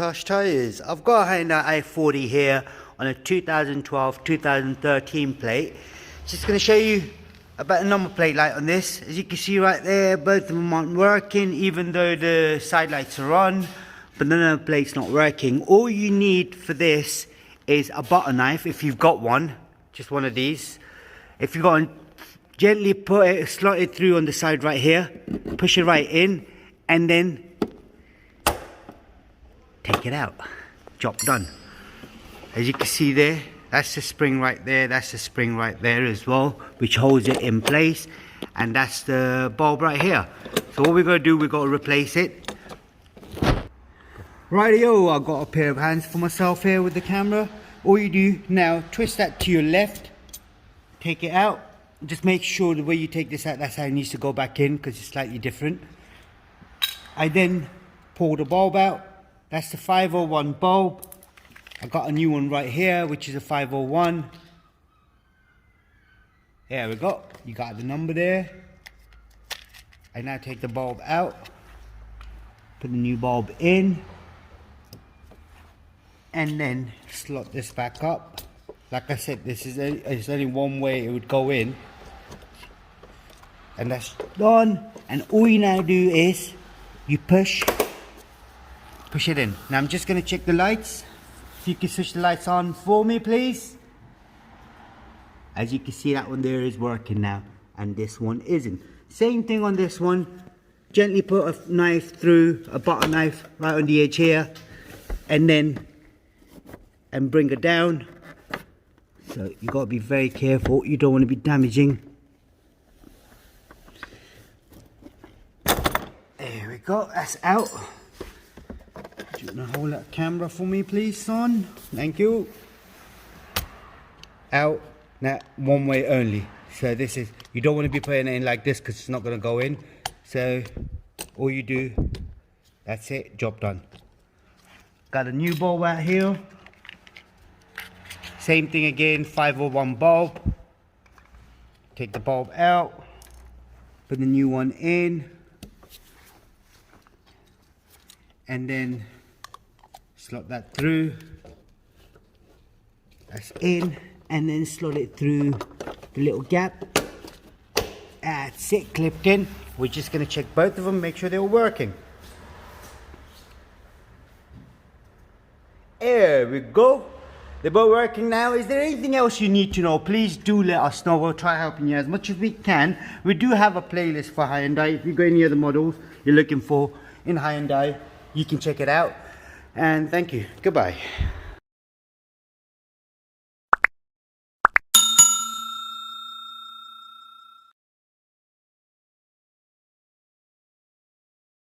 Tosh Tires. I've got a Hyundai i40 here on a 2012-2013 plate. Just going to show you about the number plate light on this. As you can see right there, both of them aren't working even though the side lights are on, but the number plate's not working. All you need for this is a butter knife, if you've got one, just one of these. If you've got one, gently put it, slot it through on the side right here, push it right in, and then take it out. Job done. As you can see there, that's the spring right there, that's the spring right there as well, which holds it in place, and that's the bulb right here. So what we're going to do, we're going to replace it. Rightio, I've got a pair of hands for myself here with the camera. All you do now, twist that to your left, take it out. Just make sure the way you take this out, that's how it needs to go back in, because it's slightly different. I then pull the bulb out. That's the 501 bulb. I got a new one right here, which is a 501. There we go. You got the number there. I now take the bulb out, put the new bulb in, and then slot this back up. Like I said, this is it's only one way it would go in, and that's done. And all you now do is you push it in. Now I'm just going to check the lights. If you can switch the lights on for me, please. As you can see, that one there is working now, and this one isn't. Same thing on this one. Gently put a knife through, a butter knife right on the edge here, and bring it down. So you got to be very careful. You don't want to be damaging. There we go. That's out. Do you want to hold that camera for me, please, son? Thank you. Out. Now, one way only. So this is, you don't want to be putting it in like this because it's not going to go in. So all you do, that's it, job done. Got a new bulb out here. Same thing again, 501 bulb. Take the bulb out, put the new one in, and then slot that through. That's in, and then slot it through the little gap. That's it, clipped in. We're just going to check both of them, make sure they're all working. There we go. They're both working now. Is there anything else you need to know? Please do let us know. We'll try helping you as much as we can. We do have a playlist for Hyundai. If you've got any other models you're looking for in Hyundai, you can check it out. And thank you. Goodbye.